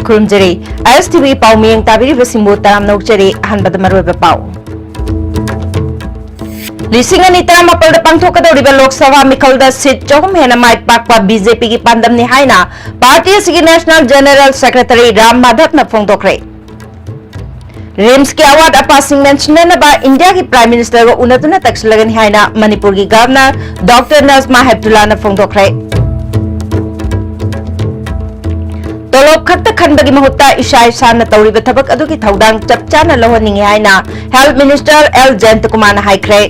खुरुमजरी ISTV पाउमियंग ताबिरी बसिंबो Taram नौचरी अहनबद मरोइबा पाउ लिसिंग अनि तरामापल पांथोकदौरिबा लोकसभा मिखलदा सीट चहुम हेना माइ पाकपा बीजेपी की पांदमनि हाइना पार्टी असगी national general secretary Ram Madhav न फोंदोखरे रिम्स के अवार्ड अपासिंग मेंशननबा इंडिया की प्राइम मिनिस्टर को उनतुना तक्सलगनि हाइना मणिपुर की गवर्नर डॉक्टर नजमा हेप्तुल्ला न फोंदोखरे तोलोब खत्ता खनबगी महुत्ता इशा इशाना तौरिबा थबक अदुगी थौदांग चपचाना लहोनिंगे हाइना health minister L Jayant Kumar न हाइख्रे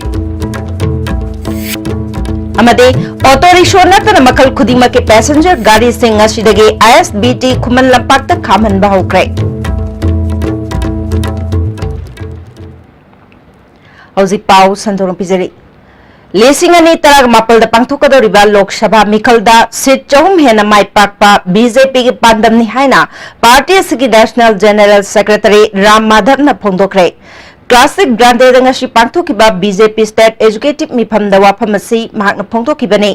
अमदे ऑटो रिक्शा नतन मखल खुदिमा के पैसेंजर गाड़ी सिंह असिदगे ISBT खुमन लंपाक तक खामन बहुक्रे हौजी पाउ संदोरं पिजरी लिसिंग अनि तरग मापल द पांथोकदौरिबा लोकसभा मिखलदा सीट चहुम हेना माइ पाकपा बीजेपी की पांदमनि हाइना पार्टी असगी national general secretary Ram Madhav न फोंदोखरे क्लासिक ब्रांडेदंगसी पांथोकिबा बीजेपी स्टेट एजुकेटिव मिफमदा वाफमसी महाकन फोंदोकिबने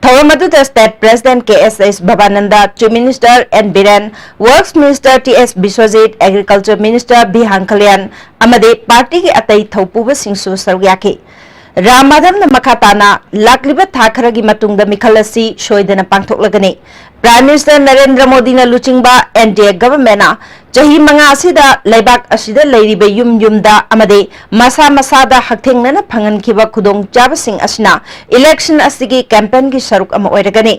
थौरमदुदा state president KSS Bhavananda chief minister N Biren works minister TS Biswajit agriculture minister B Hangkhalian अमदे पार्टी के अतई थौपुबा सिंसु सरुयाकी राम माधव न मखाताना लाकलिबा थाखरगी मतुंगदा मिखलसी सोयदना पांथोकलगने प्राइम मिनिस्टर नरेंद्र मोदी न लुचिंगबा NDA गवर्नमेंटना चही मंगा असिदा लेबाक असिदा लेरिबे युम युमदा अमदे मसा मसादा हकथेंगना फंगनखिबा खुदोंग चाबसिंग असिना इलेक्शन असिगी कैंपेन की सरुक अमा ओइरगने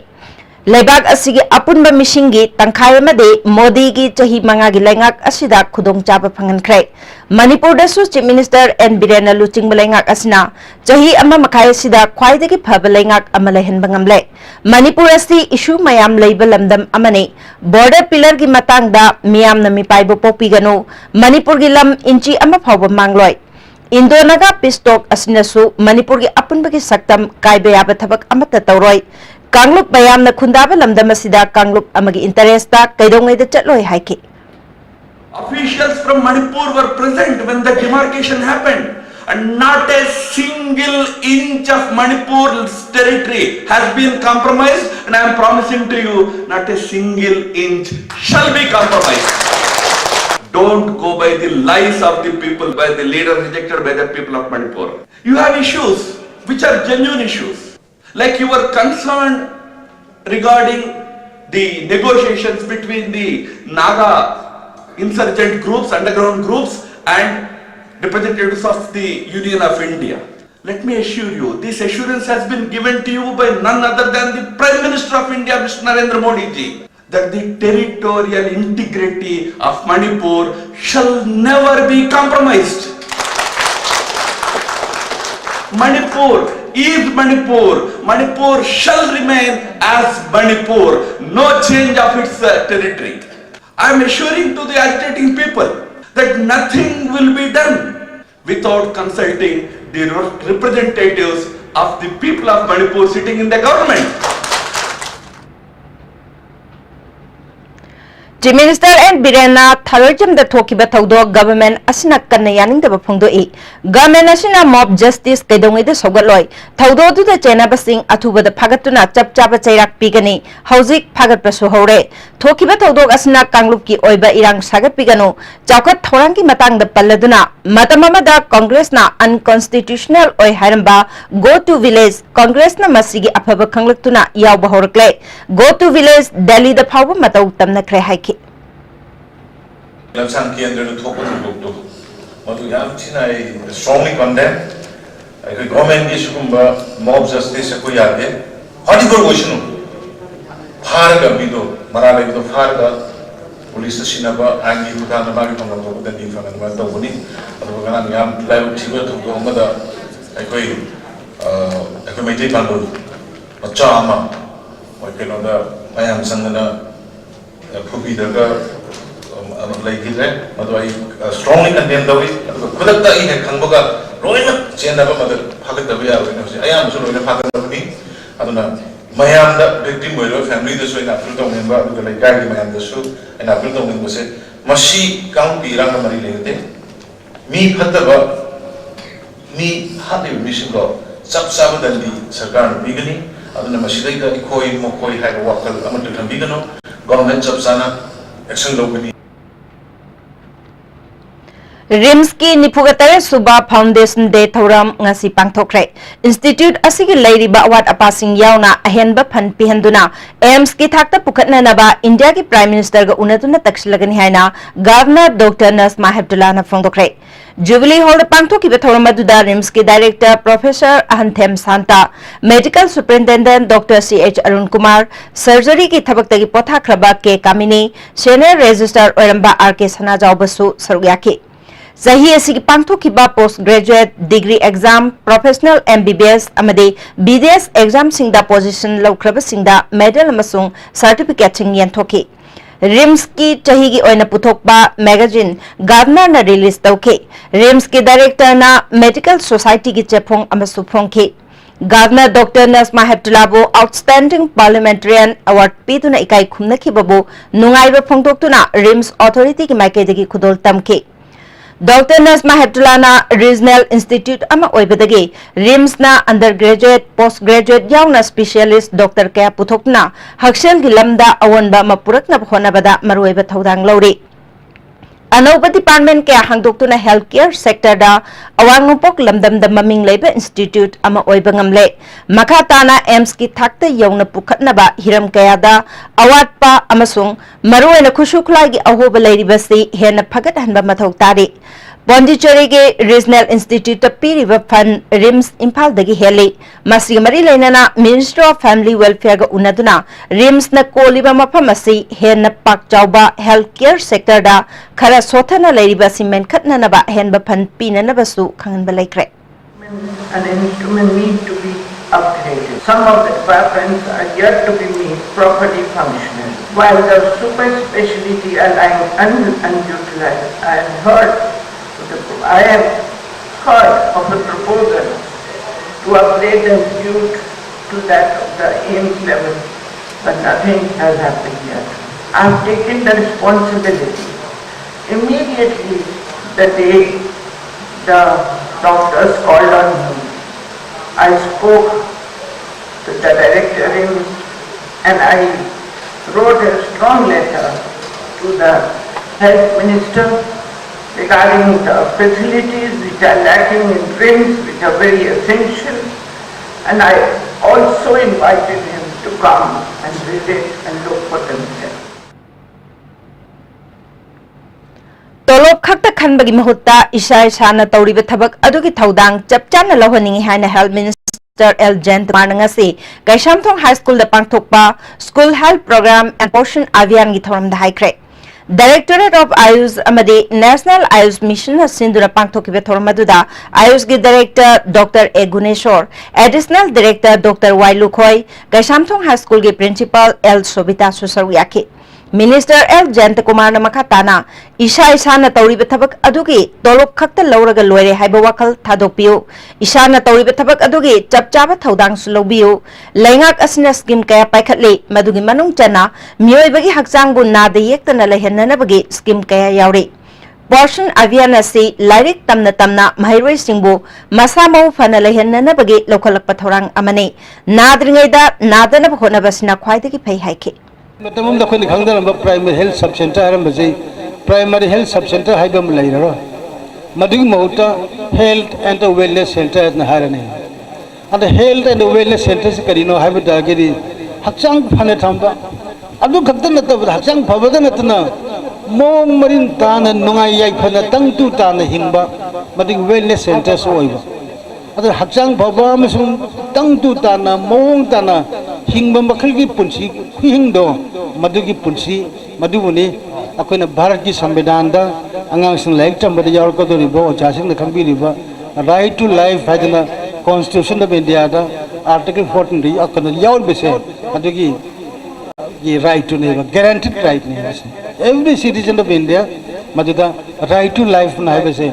लेबाक असिगी अपुनबा मिशिंगी तंखाय अमदे मोदी की चही मंगा की लेंगाक असिदा खुदोंग चाबा फंगनख्रे मणिपुर दसु चीफ मिनिस्टर एन बिरेन लुचिंग लेंगाक असिना चही अमा मखाय असिदा ख्वाइदगी फब लेंगाक अमा लेहनबा ngamle मणिपुर असि इशू मयाम लेबा लमदम अमने बॉर्डर पिलर की मतंगदा मियाम न मिपाइबो पोपीगनो मणिपुर की लम इंची अमा फावबा मांगलोय इंदोनगा पिस्टोक असिनसु मणिपुर की अपुनबगी सक्तम कायबे याबा थबक अमता तौरोय कांगलुप मयाम न खुंदाबा लमदम असिदा कांगलुप अमगी इंटरेस्टा कैदोंगैदा चटलोय हाइकी Officials from Manipur were present when the demarcation happened, and not a single inch of Manipur's territory has been compromised, and I am promising to you, not a single inch shall be compromised. Don't go by the lies of the people, by the leader rejected by the people of Manipur. You have issues which are genuine issues, like you were concerned regarding the negotiations between the Naga insurgent groups, underground groups, and representatives of the Union of India. Let me assure you, this assurance has been given to you by none other than the Prime Minister of India, Mr. Narendra Modi ji, that the territorial integrity of Manipur shall never be compromised. Manipur is Manipur. Manipur shall remain as Manipur. No change of its territory. I am assuring to the agitating people that nothing will be done without consulting the representatives of the people of Manipur sitting in the government. Chief minister N बिरेना थरोजम द थोकिबा थौदो government असिना कन्ना यानिंगदबा फोंदोई government असिना मॉब जस्टिस कैदोंगैदा सौगतलोय थौदो दुदा चेनाबसिंग अथुबदा फागतुना चपचाबा चैराक पीगनी हौजिक फागतपसु हौरे थोकिबा थौदोक असिना कांगलुप की ओइबा इरांग सागत पीगनो चावखत थौरांग की मतंगदा पल्लदुना मतममदा कांग्रेसना अनकॉन्स्टिट्यूशनल ओइ हारंबा गो टू विलेज कांग्रेसना मसिगी अफबा खंगलक्तुना यावबा हौरकले गो टू विलेज दिल्ली दा फावबा मतौ तमनख्रे हाइकी Lamsang Kendra to talk about to what we have seen. I strongly condemn. I recommend this mob justice. I go ahead. How do you go question? Farga bido, Marala bido farga. Police sinaba angi uta na bagi pang mga kuda di fangan mga tao ni. Ano ba kanang yam live siya to go mga da. I go may tay pando. Matcha ama. May kano da mayam sang na pupi daga. Like it, I strongly condemn the way. Could I have come back? Rolling up, Chena, mother, Packet the way I am so in a packet of me. I don't know. My aunt, the victim, will family this way, and I put on member, because I carried my hand the shoe, and I put on him, said, must she count the Rangamari Lady? Me, Pataba, me, happy mission law, sub Sabadan the Sarkar beginning, other than Mashida, Koi, Mokoi, had a walker, Amateur Bigano, government of Sana. Action लौगनी RIMS की निफुगतरे सुबा foundation day थौरम ngasi pangthokre institute asigi leiriba awat apasing yauna ahenba phan pihanduna aims ki thakta pukhatna naba india ki prime minister ga unaduna takshilagani haina governor dr nasma hebdullah na phongdokre jubilee hall pangthoki be thauram aduda rims ki director professor ahanthem santa medical superintendent dr ch arun kumar surgery ki thabak tagi pothakraba ke kamini senior registrar oiramba rk sanajau basu sarugyaki Zahi asigi pangthokiba postgraduate degree exam professional MBBS amadi BDS exam singda position laukraba singda medal amasung certificate sing yenthoki RIMS ki chahi gi oina puthokba magazine governor na release tauke RIMS ki director na medical society ki chepong amasu phongki Governor Dr. Nasma Hebdullah outstanding parliamentarian award pituna ikai khumnaki babu nungaiba phongtoktuna RIMS authority ki maikaidagi khudol tamki Dr. Nasma Hebdullah na Regional Institute ama oibadagi RIMS na undergraduate postgraduate yauna specialist Dr. Kaya puthokna Hakshel gilamda awanba mapurakna honabada maruiba thaudang lauri Anauba department kaya hangdoktuna healthcare sector da awangupok lamdam da maming leiba institute ama oiba ngamle makhatana AIMS ki thakta yauna pukhatnaba hiram kaya da awat pa amasung maruena khushuklai gi ahoba leiribasi hena phagat hanba mathau tari Pondicherry ke Regional Institute of Piriva Fund RIMS Impal dagi heli masi mari leinana Minister of Family Welfare ga unaduna RIMS na koliba maphamasi hen pak chauba healthcare sector da khara sothana leiriba simen khatna naba hen ba fund pina na basu khangan ba laikre an instrument need to be upgraded. Some of the departments are yet to be made properly functional. While the super specialty are lying unutilized, I have heard of the proposal to upgrade the institute to that of the AIMS level, but nothing has happened yet. I have taken the responsibility. Immediately the day the doctors called on me, I spoke to the director and I wrote a strong letter to the health minister regarding the facilities which are lacking in RIMS, which are very essential, and I also invited him to come and visit and look for themselves. Tolop khakta khanbagi mahutta isha isana tawriba thabak adugi thaudang chapchana lohani haina health minister L Jayant Marnangasi Kaishamthong High School da pangthokpa school health program and portion avian gi thoram da haikre Directorate of Ayush amadi National Ayush Mission Sindura pangthokibe thormaduda Ayush gi Director Dr. A Guneshwar Additional Director Dr. Y Lukhoi Kaishamthong High School gi Principal L Sobita Susaruyaki Minister L Jayant Kumar na makhatana isha isana tawriba thabak adugi tolop khakta lauraga loire haiba wakal thadokpiu isana tawriba thabak adugi chapchaba thaudang su lobiu laingak asina scheme kaya paikhatli madugi manung chana mioibagi hakchangbu nada yektana lehenanabagi scheme kaya yauri Portion avian asi lairik tamna mahairoi singbu masamo fana lehenanabagi lokalakpa thorang amani nadringaida nadana honabasina khwaidagi phai haike Matamum da khoi khangda primary health sub center aram bajai primary health sub center haibam lairaro madug mauta health and wellness center na harane and health and wellness center se karino haibda giri hakchang phane thamba adu khakta na ta hakchang phawada na tna mong marin ta na nungai yai phana tang tu ta na hingba madug wellness center so oiba adu hakchang phaba masung tang tu ta na mong ta na hingba makhal gi punsi hingdo madugi punsi madubuni akoina bharat ki samvidhan da angang sing laik tambada yaw ko dori bo chasing na khambi riba right to life hadna constitution of india da article 14 ri akona yaw bese adugi ye right to ne guaranteed right ne every citizen of india maduda right to life na bese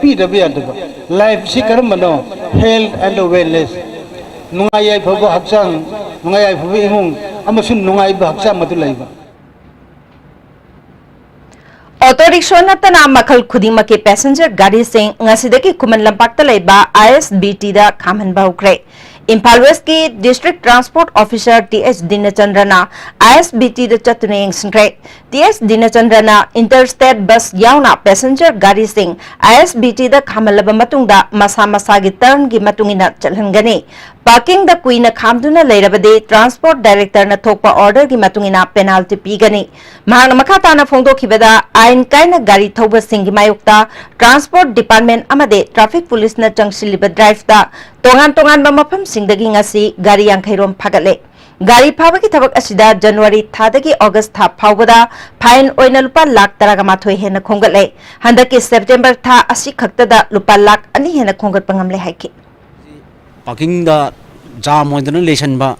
pw da life si karam mano health and wellness nungai phabu hakchang nungai phabu imung amasun nungai ba hakchang matu laiba Auto rickshaw natana makhal khudima ke passenger gari sing ngasidaki kuman lampak ta laiba ISBT da khamhan ba hukre Imphal West ki District Transport Officer TS Dinachandrana ISBT da chatuna yengsingkre. TS Dinachandrana Interstate Bus yauna passenger gari sing ISBT da khamalaba matungda masa gi turn gi matungina chalhangani. Parking da kuina khamduna leirabade Transport Director na thokpa order gi matungina penalty pigani. Mahang makata na phongdo khibada ain kaina gari thoba sing gi mayukta Transport Department amade Traffic Police na changsilliba drive da tongan ba mafam singdagi ngasi gari yangkhairom phagatle. Gari phabagi thabak asida January thadagi August tha phawbada fine oina lupa lakh taraga mathoi hena khongatle. Handaki September tha asi khaktada lupa lakh ani hena khongat pangamle haiki. Parking da jam hoidana lesson ba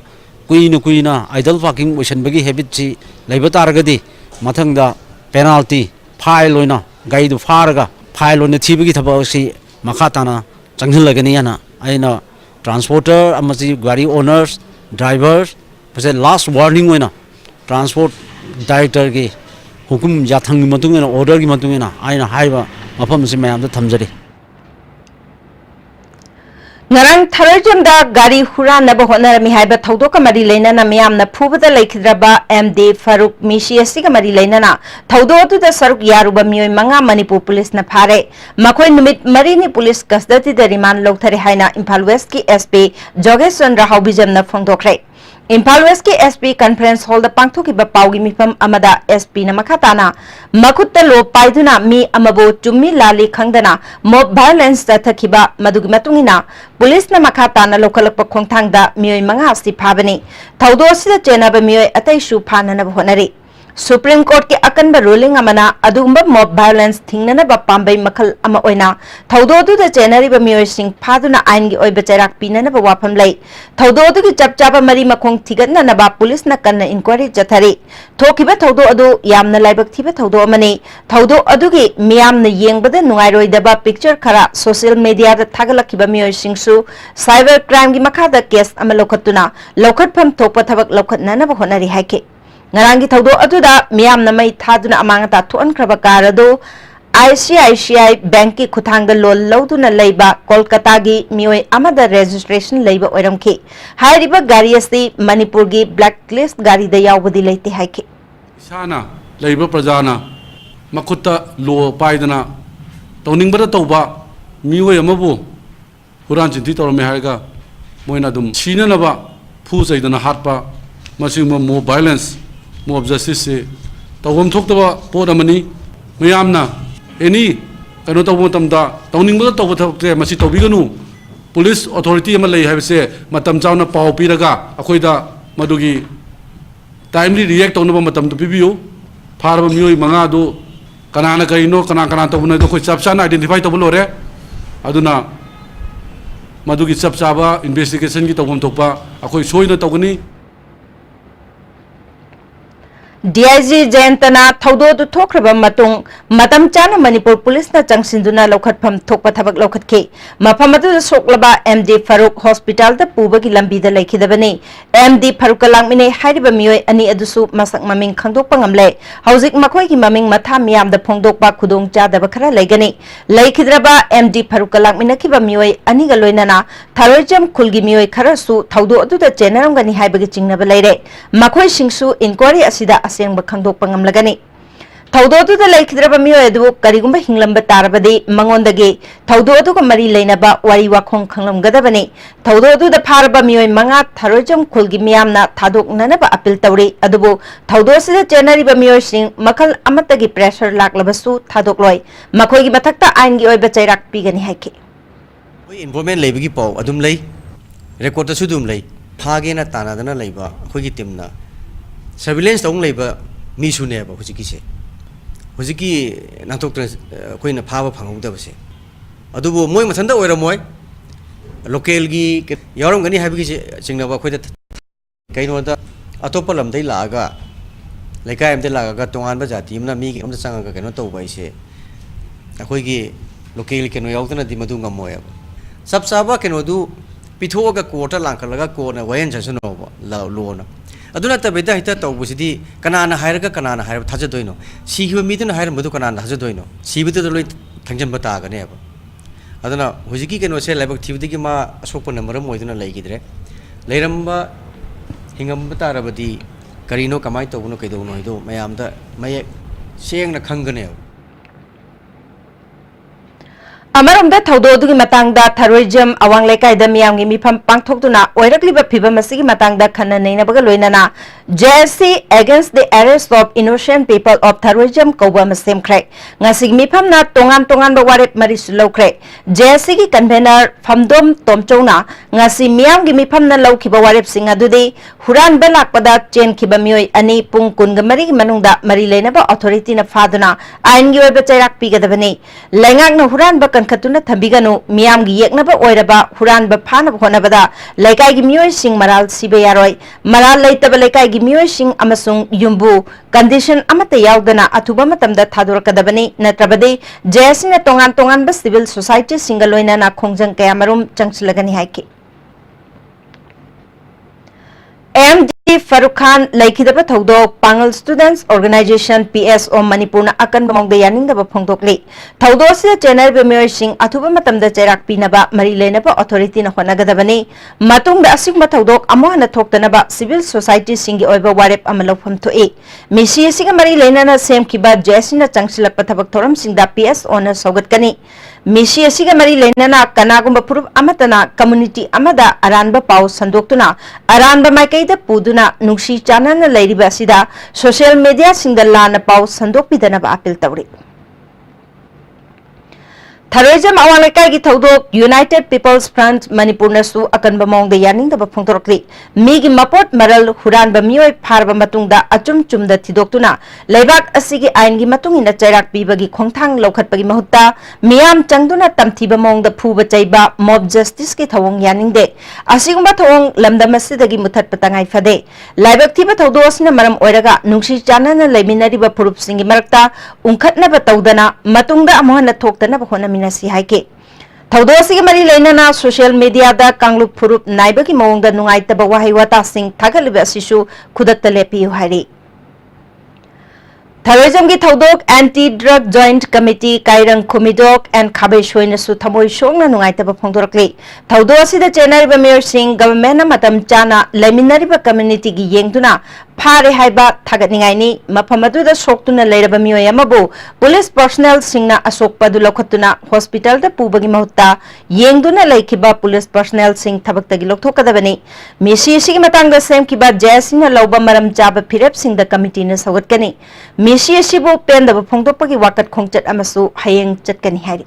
kuina idle parking ocean bagi habit chi leiba taragadi mathang da penalty file oina gai du faraga file oina thibagi thaba si makata na changhilagani yana aina transporter amasi gari owners drivers pase last warning oina transport director gi hukum yathang matungena order gi matungena aina haiba mafam si mayam da thamjari Ngarang tharajam da gari huran na bahona mi haiba thaudo ka mari leina na miyam na phubada laikhidraba MD Faruk Mishi asi ka mari leina na thaudo tu da saruk yaruba miyoi manga Manipur police na phare makhoi numit mari ni police custody da remand lokthare haina Imphal West ki SP Jogesh Chandra Haubijam na phongdokre Imphal West ki SP conference hall da pangthokiba paugi mifam amada SP na makhatana makutta lo paiduna mi amabo chummi lali khangdana mob violence da thakiba madugi matungina police na makhatana lokalakpa khongthangda miyoi manga si phabani thaudo sida chenaba miyoi atai shu phanana honari Supreme Court ke akanba ruling amana adumba mob violence thingnana ba pambai makhal ama oina thaudo du da chenari ba miyoi sing phaduna ain gi oiba chairak pinana ba wafam lai thaudo du gi chapchaba mari makhong thigatna na ba police na kanna inquiry jathari thokiba thaudo adu yamna laibak thiba thaudo amani thaudo adu gi miyamna yengbada nungairoi da ba picture khara social media da thagalakhiba miyoi singsu cyber crime gi makhada case ama lokhatuna lokhatpham thokpa thabak lokhatna na ba honari haike Ngarangi thaudo aduda miyam na mai thaduna amanga ta thuan khraba karado ICICI bank ki khuthangda lol loduna leiba Kolkata gi miyoi amada registration leiba oiramki hairiba gari asi Manipur gi blacklist gari da yawbadi leite haiki Sana leiba prajana makutta lo paidana tawningbada tawba miyoi amabu huran chinti tawrame haiga moina dum chinanaba phu saidana hatpa masingma mo violence mob justice se tawom thoktawa pot amani mayamna any kano tawo tamda tawning ba tawo thokte masi tawbiganu police authority ama lei habse matam chawna paw piraga akoida madugi timely react tawna matam to pibiyo farba miyoi manga do kanana kaino kana tawna do khoi chapchana identify tawlore aduna madugi chapchaba investigation gi tawom thokpa akoi soina tawgani DIG Jayantana thaudo du thokraba matung matam chana Manipur police na changsinduna lokhatpham thokpa thabak lokhatke mafam adu soklaba MD Faruk hospital da pubagi lambi da laikhidabani MD Faruk langmine hairiba miyoi ani adusu masak maming khangdokpa ngamle hauzik makhoi ki maming matha miyam da phongdokpa khudong chadaba khara laigani laikhidraba MD Faruk langmine kiba miyoi ani ga loinana tharojam khulgi miyoi khara su thaudo adu da chenaramgani haibagi chingnaba leire makhoi singsu inquiry asida aseng ba khangdok pangam lagani thaudo du da laikhidraba miyoi adu karigumba hinglamba tarabadi mangondagi thaudo adu ko mari leinaba wari wakhong khanglamgadabani thaudo adu da pharaba miyoi manga tharojam khulgi miyamna thadok nanaba appeal tawri adubu thaudo sida chenari ba miyoi sing makhal amatagi pressure laklabasu thadok loi makhoi gi mathakta ain gi oiba chairak pigani haiki oi involvement leibagi pau adum lei record ta sudum lei phage na tana dana leiba khoi gi timna surveillance tong leiba mi sune ba hujiki se hujiki natok koi na phaba phangudaba se adubo moi mathanda oira moi local gi yarom gani habi gi chingna ba khoi da kaino da atopa lam dai laga laikai am dai laga tongan ba jati amna mi am da sanga ga kaino to bai se akoi gi local keno yautana di madu ngamoya sab saba keno du pitho ga quarter langkalaga ko na wayan jasu no la lo na aduna tabeda hita tawbusidi kanana hairaga kanana haira thajadoino sihiba miduna haira madu kanana thajadoino sibita loi thangjan bata gane ba adana hojiki ke no se labak thibdi ki ma asokpa number moiduna laigidre leiramba hingam batarabadi karino kamai tobuno kedono ido mayamda maye sengna khangane अमरमदा थौदोदुगी मतंगदा थरोइजम अवांग लेकाइदा मियामगी मिफम पांगथोकदुना ओइरकलिबा फिबम मसिगी मतंगदा खन्ना नैनाबगा लोइनाना JSC against the arrest of innocent people of terrorism कौबा मसेमख्रे ngasiगी मिफमना तोंगान तोंगान बा वारेप मरिसु लौख्रे JSC की कन्वेनर फमदोम तोमचौना ngasi मियामगी मिफमना लौखिबा वारेप सिंग अदुदि हुरान बलाकपदा चेनखिबा मियोय अनि पुंग कुनगा मरिगी मनुंगदा मरि लेनाबा अथॉरिटी ना फादुना आइनगी ओइबा चैराक पिगदबनी लैंगाकना हुरान बा कनखतुना थंबिगनु मियामगी येकनबा ओइरबा हुरानबा फानबा होनबदा लैकाइगी मियोय सिंग मराल सिबे यारोय मराल लैतबा लैकाइगी मियोय सिंग अमसुंग युम्बु कंडीशन अमते यावदना अथुबा मतमदा थादोरकदबनी नत्रबदि जेएससी ना तोंगान तोंगान बा सिविल सोसाइटी सिंगल लोइनाना खोंजंग कयामरुम चंगसलगनी हाइकी MD Farooq Khan laikhidaba thodok Pangal Students Organization PSO Manipur na akan bamongda yaningdaba phongdokli thodo sida Chennai Bemir Singh athuba matamda chairak pinaba mari lenaba authority na honagadabani matungda asigma thodok amohana thoktanaba civil society singi oiba warep amalofam thoi misi asiga mari lenana semkiba JSC na changsilakpa thabak thoram singda PSO na sogatkani misi asiga mari lenana kanagumba purup amatana community amada aranba pau sandoktuna aranba maikaida puduna nungsi chanana lairiba asida social media singa lana pau sandokpidanaba appeal tawri Terrorism awalaikai gi thodok United People's Front Manipur nasu akan bamong da yaning da phongtorokli migi mapot maral huran ba mioi pharba matungda achum chumda thidoktuna leibak asigi ain gi matung ina chairak pibagi khongthang lokhatpagi mahutta miyam changduna tamthiba mong da phuba chaiba mob justice ki thawong yaning de asigumba thawong lamdam asidagi muthat patangai fade leibak thiba thodo asina maram oiraga nungsi chanana leiminari ba phurup singi marakta ungkhatna ba tawdana matungda amohana thoktana ba hona nasi haike thodo asigi mari leinana social media da kanglup phurup naibagi mawongda nungaitaba wahai wata sing thagaliba asisu khudatta lepi hairi Terrorism ki thodok Anti-Drug Joint Committee Kairang Khumidok and Khabai Shoina su thamoi shongna nungaitaba phongdorakli thodo asida Chennai Bemir Singh government na matam chana leminari ba community gi yengduna phare haiba thagatningai ni maphamadu da soktuna leiraba miyoy amabu police personnel singna asokpa du lokhatuna hospital da pubagi mahutta yengduna laikhiba police personnel sing thabakta gi loktokadabani misi sigi matangda semkiba JSC na lauba maram chaba phirep sing da committee na sawatkani misi asibu pendaba phongdokpagi wakat khongchat amasu hayeng chatkani hari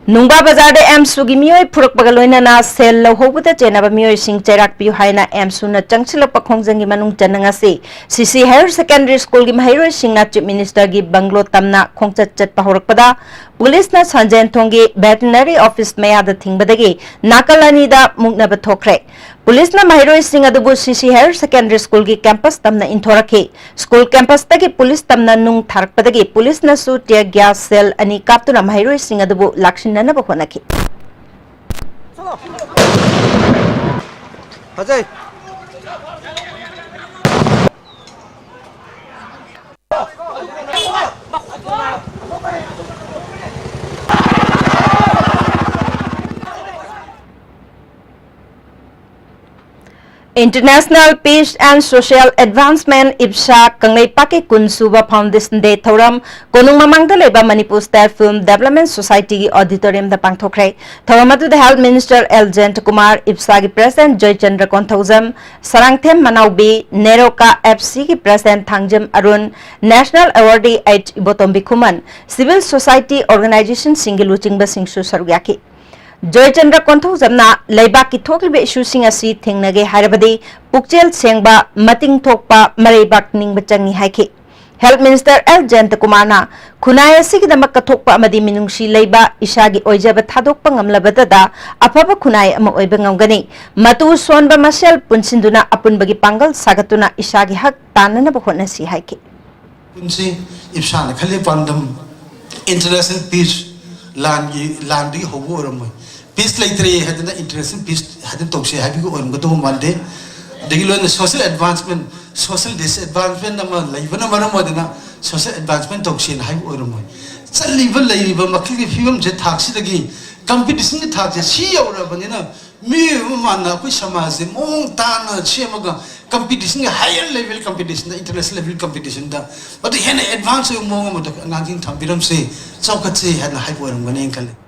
Nungba bazar de MSU gi miyoy phuruk bagaloina na sel lohobda chenaba miyoy sing chairak piu haina MSU na changchila pakhongjangi manung chananga se CC Higher Secondary School gi mahairoi sing na Chief Minister gi banglo tamna khongchat chat pahorakpada police na sanjen thongi veterinary office maya da thingbadagi nakalani da mugna ba thokre police na mahairoi sing adubu CC Higher Secondary School gi campus tamna inthorake school campus tagi police tamna nung tharakpadagi police na su tear gas cell ani kaptuna mahairoi sing adubu lakshin na ba honaki Ajay International Peace and Social Advancement IPSA Kanglei Pake Kunsuba Foundation Day Thoram Konung Mamangda leba Manipur State Film Development Society gi auditorium da pangthokre Thoramatu the Health Minister L. Jayant Kumar IPSA gi President Joy Chandra Konthaujam Sarangthem Manaubi Neroka FC gi President Thangjam Arun National Awardee H. Ibotombi Khuman Civil Society Organization Singilu Chingba Singsu Sarugyaki Joy Chandra Konthaujamna leibak ki thoklibe issue sing asi thingnage harabadi pukchel sengba mating thokpa mareibak ningba changi haiki Health Minister L. Jayant Kumar na khunai asigi damak kathokpa amadi minungsi leiba isagi oijaba thadokpa ngamlabada da afaba khunai ama oiba ngamgani matu sonba masel punsinduna apunbagi pangal sagatuna isagi hak tanana ba honasi haiki punsi ipsana khali pandam international peace landi hobo ramai peace laitre hadna international peace hadna tokse habi ko on goto mande degilo social advancement social disadvancement nama laibana maram wadna social advancement tokse habi oramai चलीब लेरीब मखल फिवम से थाक्सीदगी competition की थाक्से सी यौरबनिना मी माना कोई समाज से मोंग ताना सेमगा competition higher level competition international level competition दा बट हेन एडवांस मोंग मत नागिंग थाबिरम से चौकत से हेन हाइपोरमगने कले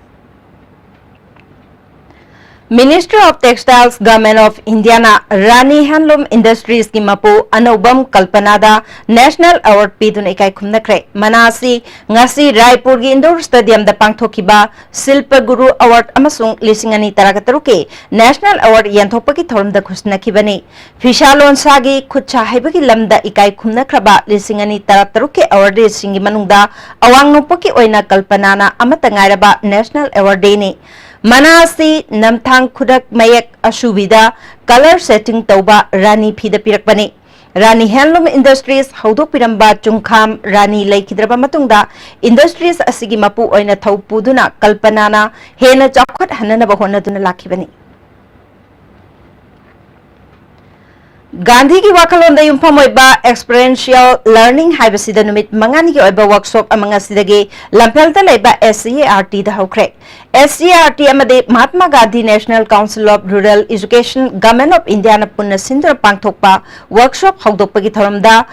Ministry of Textiles, Government of India na Rani Handloom Industries ki mapu anubam kalpanada National Award pidun ikai khumnakre manasi ngasi Raipur gi Indoor Stadium da pangthokiba Silpa Guru Award amasung lisingani taragataruke National Award yanthokpagi thorum da khusnakibani Fishalon sagi khutcha haibagi lamda ikai khumnakraba lisingani tarataruke award singi manungda awang nopaki oina kalpanana amatangairaba National Award day ni Manasi namthang kudak mayak ashubida color setting tauba Rani phida pirakbani Rani Handloom Industries haudok piramba chungkham Rani laikhidraba matungda industries asigi mapu oina thau puduna kalpanana hena chakhat hanana bahonaduna lakhibani Gandhi ki wakalon da yumpham oiba experiential learning haibasida numit mangani ki oiba workshop amanga sidagi lampelta leiba SCART da hokre SCART amade Mahatma Gandhi National Council of Rural Education Government of India na punna sindra pangthokpa workshop haudokpagi thoramda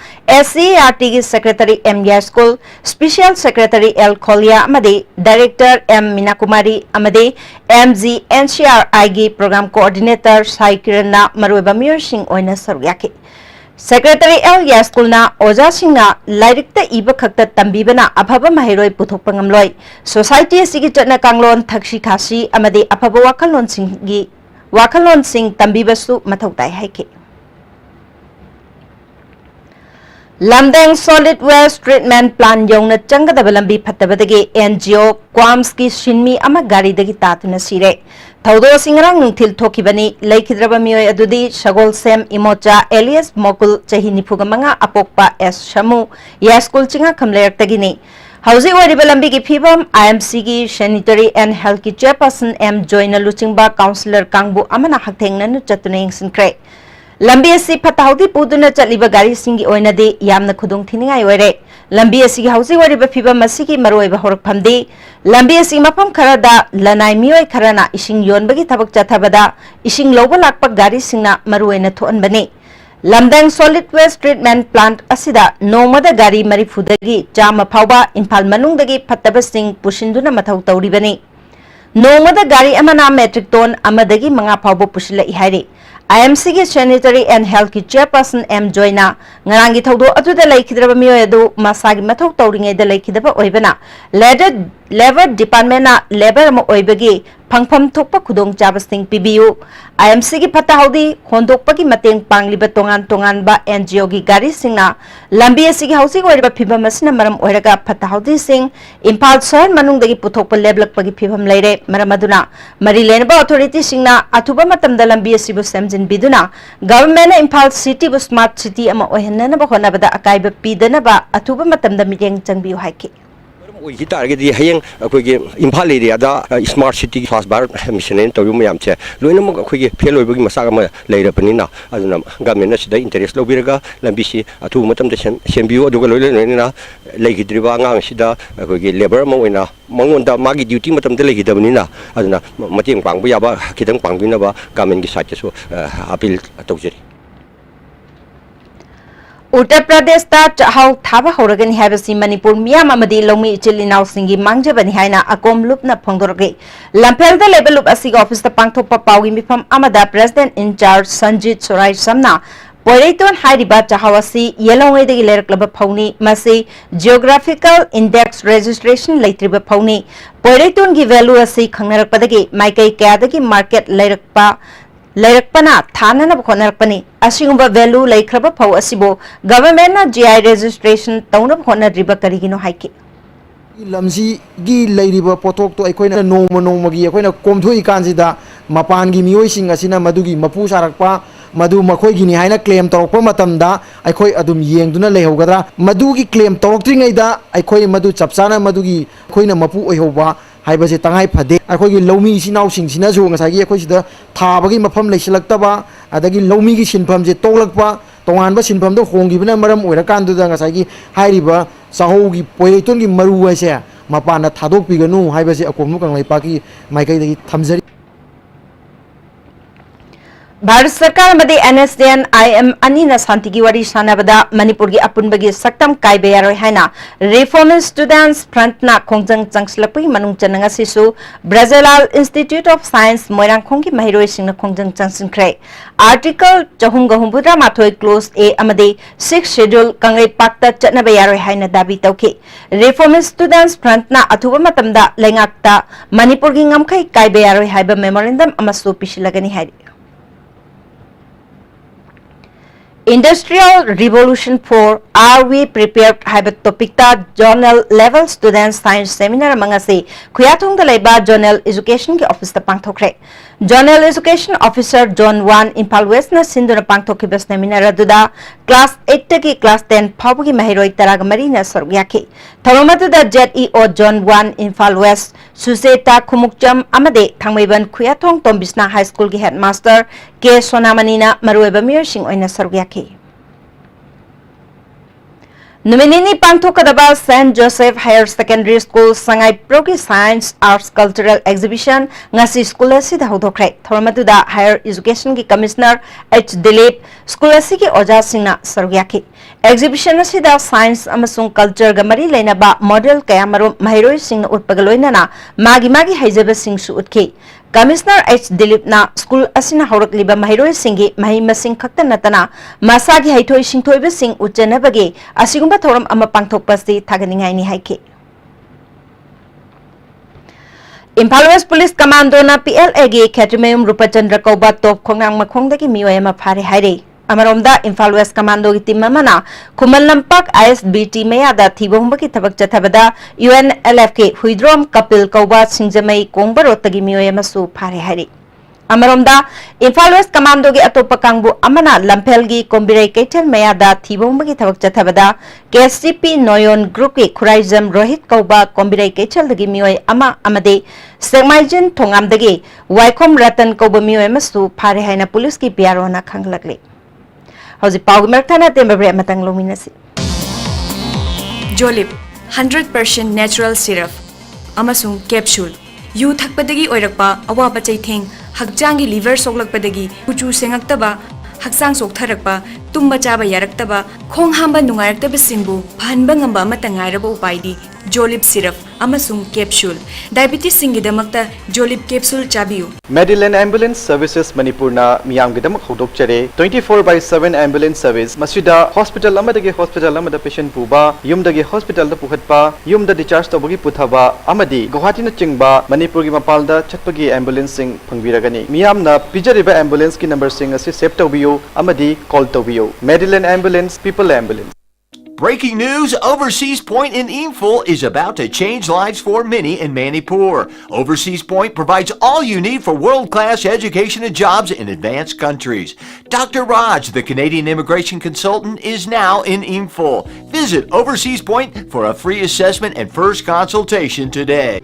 SCART ki secretary M Yaskul special secretary L Kholia amade director M Minakumari amade MG NCRI gi program coordinator Sai Kiranna marueba mir sing oina Yaki. Secretary L Yaskul na Oja Singna Lirikta Iba Kakta Tambibana Abhaba Mahiroi Puthokpangamloi Society Sigi Chatna Kanglon Thakshi Khasi Amade Abhaba Wakalon Sing Tambibasu Mathautai Haiki Lamdang Solid Waste Treatment Plant Yongna Changadaba Lambi Phatabadagi NGO Kwamski Shinmi Ama Gari Dagi Tatuna Sire Thaudo Singrang Nungthil Thokibani Laikhidraba Miyoi Adudi Shagol Sem Imocha Elias Mokul Chahi Nifugamanga Apokpa S Shamu Yaskul Chinga Kamleyaktagini Hausi Wariba Lambi ki Phibam IMC ki Sanitary and Health ki Chairperson M Joyna Luchingba Councillor Kangbu Amana Hakthengna Nu Chatuna Yingsinkre Lambi asi Phatahudi Puduna Chatliba Gari Singi Oinadi Yamna Khudung Thiningai Oire Lambi asi Hausi Wariba Phibam Masiki Maroiba Horakphamdi Lambi asi Mafam Kharada Lanai Miyoi Kharana Ising Yonbagi Thabak Chathabada Ising Loba Lakpa Gari Singna Maruena Thoanbani Lamdang Solid Waste Treatment Plant asida Nomada Gari Marifudagi Chama Phauba Imphal Manungdagi Phattaba Sing Pushinduna Mathau Tauribani Nomada Gari Amana Metric Ton Amadagi Manga Phauba Pushila Ihari IMC ki Sanitary and Health ki Chairperson M Joyna ngarangi thaudo aduda laikhidraba miyoi adu masagi mathau tauringai da laikhidaba oibana Labor Department na labor ama oibagi phangpham thokpa khudong chabasting pibiu IMC ki phatahudi khondokpa ki mateng pangliba tongan ba NGO ki gari singna lambi asigi housing oiba phibam asina maram oiraga phatahudi sing Imphal Sahar manungdagi puthokpa leblakpa ki phibam leire maramaduna mari lenba authority singna athuba matamda lambi asibu semjin biduna government Imphal City bu smart city ama ohenna ba honabada akaiba pidana ba athuba matamda miteng changbiu haiki We target the Hayang, Impal area, Smart City Fast Bar Mission in Toyum Che, Lunam, Pelo Masagama later Panina, as government the interest Lobiraga, Lambishi, Atu Matam the Shembio, Dugalina, Lake Drivanga, Shida, Labor Moina, Mongonda Magi duty Matam the Lake Davanina, as Matim Pangbiaba, Kitan Pangvinaba, government decided to appeal to Uttar Pradesh ta chahau thaba horagani habasi Manipur miyam amadi lomi ichilinaw singi mangjabani haina akom lup na phangdorge lampel da level up asig office ta pangthokpa pawgi mifam amada president in charge Sanjit Sorai Samna Poireiton hairiba chahawasi yelongwei dagi leraklaba phawni masi geographical index registration leitriba phawni Poireiton gi value asi khangnarakpadagi maikai kayadagi market Leirakpana Thana na Honarakpani, Asingumba value like Kraba Pow Asibo, government na GI registration town of Hona Riba Karigino Haiki. Lamsi gi Ladiba Potok to Equina no Monomagi, Equina Comtui Kanzida, Mapangi Mioising Asina Madugi, Mapu Sarakpa, Madu Makoigini Haina claim Torpa Matamda, I koi Adum Yang Duna Lehogadra, Madugi claim Torting Aida, I koi Madu Chapsana Madugi, Koina Mapu Ehoba. Haibase tangai phade akhoi lomi sinau sing sina ju ngasai akhoi sida thabagi mafam leisilakta adagi lomi gi sinpham je toglakpa tongan ba sinpham do hongi bina maram oira kan du da ngasai gi hairiba saho gi poiton gi maru aise mapana thadok piganu haibasi akommu kanglai paki maikai dagi thamjari Bharat सरकार मदे NSDN IM अनिना शांति की worry सानबदा Manipur की अपुनबगी सक्तम कायबे यारोय हाइना reform students front ना खोंजंग चंगसलपई मनुंग चनंगा Sissu ब्राजिलाल institute of science मोइरांगखोंग की महिरोय सिंगना खोंजंग चंगसिनख्रे article चहुंग हुंबुद्रा माथोय close ए अमदे 6 schedule कंगरे पाक्ता चनबे यारोय हाइना दाबी तौके reform students front ना अथुबा मतमदा लेंगाक्ता मणिपुर की ngамखै कायबे यारोय हाइबा memorandum अमसु पिशिलगनी हाइरि Industrial Revolution 4 Are we prepared? Haiba topic ta journal level student science seminar mangase Khuyathong da laiba journal education ki office ta pangthokre journal education officer John 1 Impal West na sinduna pangthokhiba seminar aduda class 8 ta ki class 10 phawgi mahiroi taraga mari na sorgyaki tharomatu da ZEO John 1 Impal West Suseta Khumukcham amade thangmaiban Khuyathong Tombisna High School ki headmaster K Sonamani na marueba miyoshing oina sorgyaki Numinini Pangthokadaba St. Joseph Higher Secondary School Sangai Progi Science Arts Cultural Exhibition ngasi school asida hodokre thormatuda Higher Education ki Commissioner H Dilip school asiki oja singna sargyaki exhibition asida science amasung culture ga mari leinaba model kayamarum mahiroi singna utpagaloinana magi haijaba singsu utki Commissioner H Dilip na school asina horakliba mahiroi singi mahi masing khakta natana masagi haithoi singthoiba sing ujanabage asigumba thoram ama pangthokpasi thaganingai ni haike Impal West Police Commando na PLA gi Khatrimayum Rupachandra Kauba top khongang makhongdagi miyoy ama phare haire Amaromda Impal West Commando ki team amana Kumal Lampak ISBT mayada thibomba ki thabak chathabada UNLF ke Huidrom Kapil Kauba Singjamai Kongbarotagi miyoy ama su phare haire Amaromda Impal West Commando ki atopa kangbu amana Lampel gi Kombirai Kaitel mayada thibomba ki thabak chathabada KSCP Noyon Group ki Khuraijam Rohit Kauba Kombirai Kaitel dagi miyoy ama amade Segmaijin Thongamdagi Waikhom Ratan Kauba miyoy ama su phare haina police ki PRO na khanglakle How's it Pau Mertana Timber Matang Luminasi? Jolip 100% natural syrup Amasung capsule You Thakpadagi Oirakpa, Awapa Chaiting, Hakjangi liver soglakpadagi, Kuchu Sengaktaba, Haksang Soktarakpa, Tumba Chaba Yaraktaba, Kong Hamba Nungarataba Singbu, Panbangamba Matangairabo Paidi, Jolip syrup, Amasung capsule. Diabetes Singidamakta, Jolip capsule Chabiu. Medilane Ambulance Services Manipurna Miyamgidamak Hodokchare 24/7 ambulance service Masida hospital amadagi hospital amada patient puba yumdagi hospital da puhatpa yumda discharge tobagi puthaba amadi Guwahati na chingba Manipur gi mapalda chatpagi ambulance sing phangbiragani miyamna pijariba ambulance ki number sing asi save tawbiyo amadi call tawbiyo Medilane Ambulance People Ambulance Breaking news, Overseas Point in Imphal is about to change lives for many in Manipur. Overseas Point provides all you need for world-class education and jobs in advanced countries. Dr. Raj, the Canadian immigration consultant, is now in Imphal. Visit Overseas Point for a free assessment and first consultation today.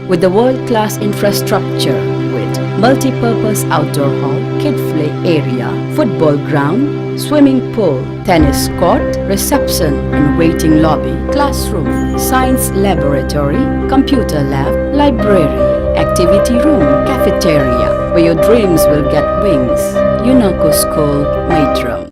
With the world-class infrastructure with multi-purpose outdoor hall, kid play area, football ground, swimming pool, tennis court, reception and waiting lobby, classroom, science laboratory, computer lab, library, activity room, cafeteria, where your dreams will get wings. UNACO School, Maitram.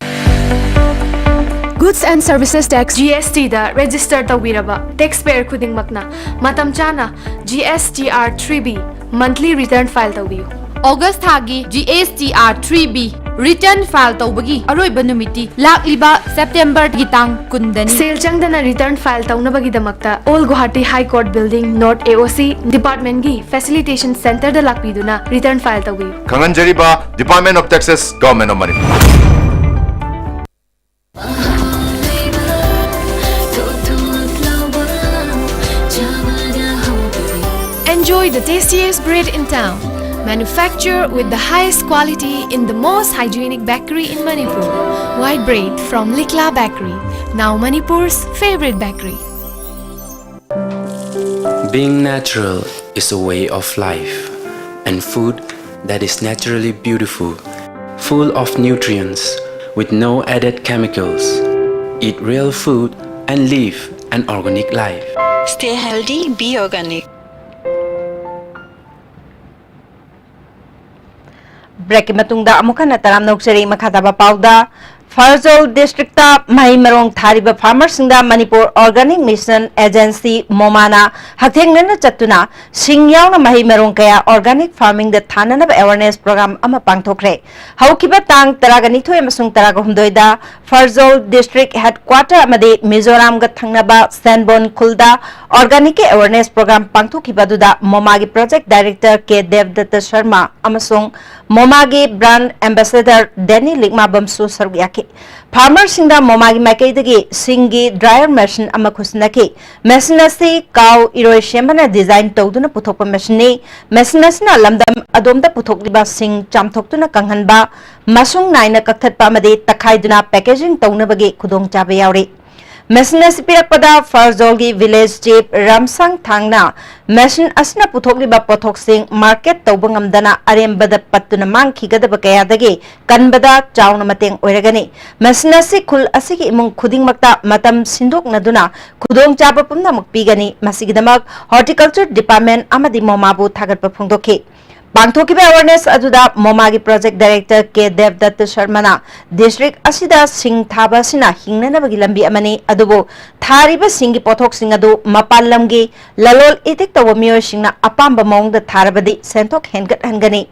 Goods and Services Tax GST da register tawiraba taxpayer khudingmakna matam chana GSTR 3B monthly return file tawiyu August thagi GSTR 3B return file tawbagi aroiba numiti lakliba September gitang kundani sale changdana return file tawnabagi damakta All Guwahati High Court Building North AOC Department gi Facilitation Center da lakpiduna return file tawiyu Khanganjariba Department of Taxes Government of Manipur Enjoy the tastiest bread in town. Manufactured with the highest quality in the most hygienic bakery in Manipur. White bread from Likla Bakery, now Manipur's favorite bakery. Being natural is a way of life, and food that is naturally beautiful, full of nutrients, with no added chemicals. Eat real food and live an organic life. Stay healthy, be organic. Break matungda amuka na taram noksari makadaba pauda Farzol District Mahi Marong Thariba Farmers Singda Manipur Organic Mission Agency Momana Hathengna Chatuna Singyaw na Mahi Marong kaya Organic Farming the Thananab Awareness Program ama pangthokre Haukiba tang taraganitho emasung taragahumdoida Farzol District Headquarter amade Mizoram ga thangnaba Sanbon Kulda Organic Awareness Program pangthokiba duda Momagi Project Director K Devdatta Sharma amasung Momagi Brand Ambassador Denny Ligma Bamsu Sargyaki Farmers Singda Momagi Makaidagi Singi Dryer Machine Amakusnaki Messinasi Cow Iroi Shemana Design Toduna Putopa Machine Messinasna Lamdam Adomda Putokliba Sing Chamtoktuna Kanghanba Masung Naina Kaktat Pamade Takaiduna Packaging Tonabagi Kudong Chabayari Messinasi Pirakpada Farzolgi Village Chief Ramsang Thangna Messin Asna Puthokliba Pothok Sing Market Taubangamdana Arembada Patuna Mangkhigadaba Kayadagi Kanbada Chauna Mateng Oiragani Messinasi Kul Asigi Imung Khuding Makta Matam Sindok Naduna Kudong Chaba Pumna Mukpigani Masigidamak Horticulture Department Amadi Momabu Thagat Pafungdoki Pangthokiba awareness aduda Momagi Project Director K Devdatta Sharmana District asida sing thaba sina hingnanabagi lambi amani adubo thariba singi pothok sing adu mapallamgi lalol itik tawa miyoy singna apamba maungda tharabadi senthok hengat hangani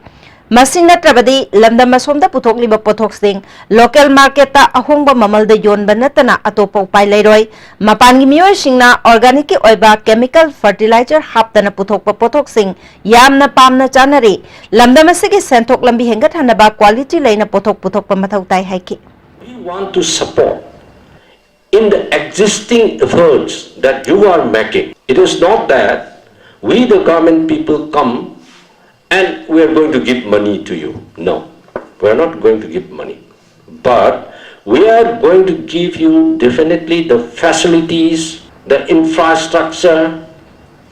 Masing natrabadi lamdam masomda puthokliba pothok sing local market ta ahongba mamalda yonba natana atopa upai leiroi mapangi miyoy singna organic oiba chemical fertilizer haptana puthokpa pothok sing yamna pamna chanari lamdam asigi senthok lambi hengat hanaba quality leina pothok puthokpa mathau tai haiki We want to support in the existing efforts that you are making. It is not that we the government people come and we are going to give money to you. No, we are not going to give money. But we are going to give you definitely the facilities, the infrastructure,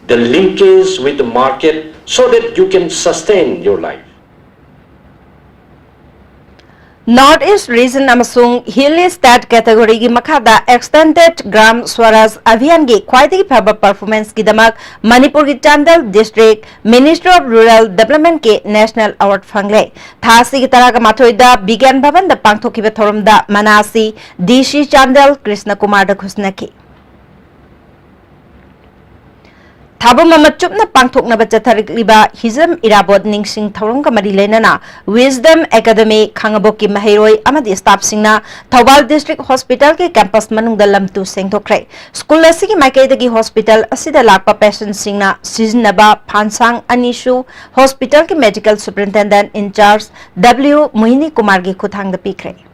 the linkage with the market so that you can sustain your life. North East Region amasung Hilly State category gi makhada Extended Gram Swaraj Abhiyan gi khwaidagi phaba performance gi damak Manipur gi Chandal District Ministry of Rural Development ke National Award fangle thasi gi taraga mathoida Bigan Bhavan da pangthokiba thoramda Manasi DC Chandal Krishna Kumar da khusnaki Thabam Mamachupna Pangthokna Bachatharikliba Hizam Irabot Ningsing Thorongka Marilenana Wisdom Academy Khangaboki Mahiroi Amadi Staff Singna Thawal District Hospital ke campus manungda lamtu sengthokre School asigi Makaidagi Hospital asida lakpa patient singna Siznaba Phansang Anishu Hospital ke Medical Superintendent in charge W Mohini Kumar gi khuthangda pikre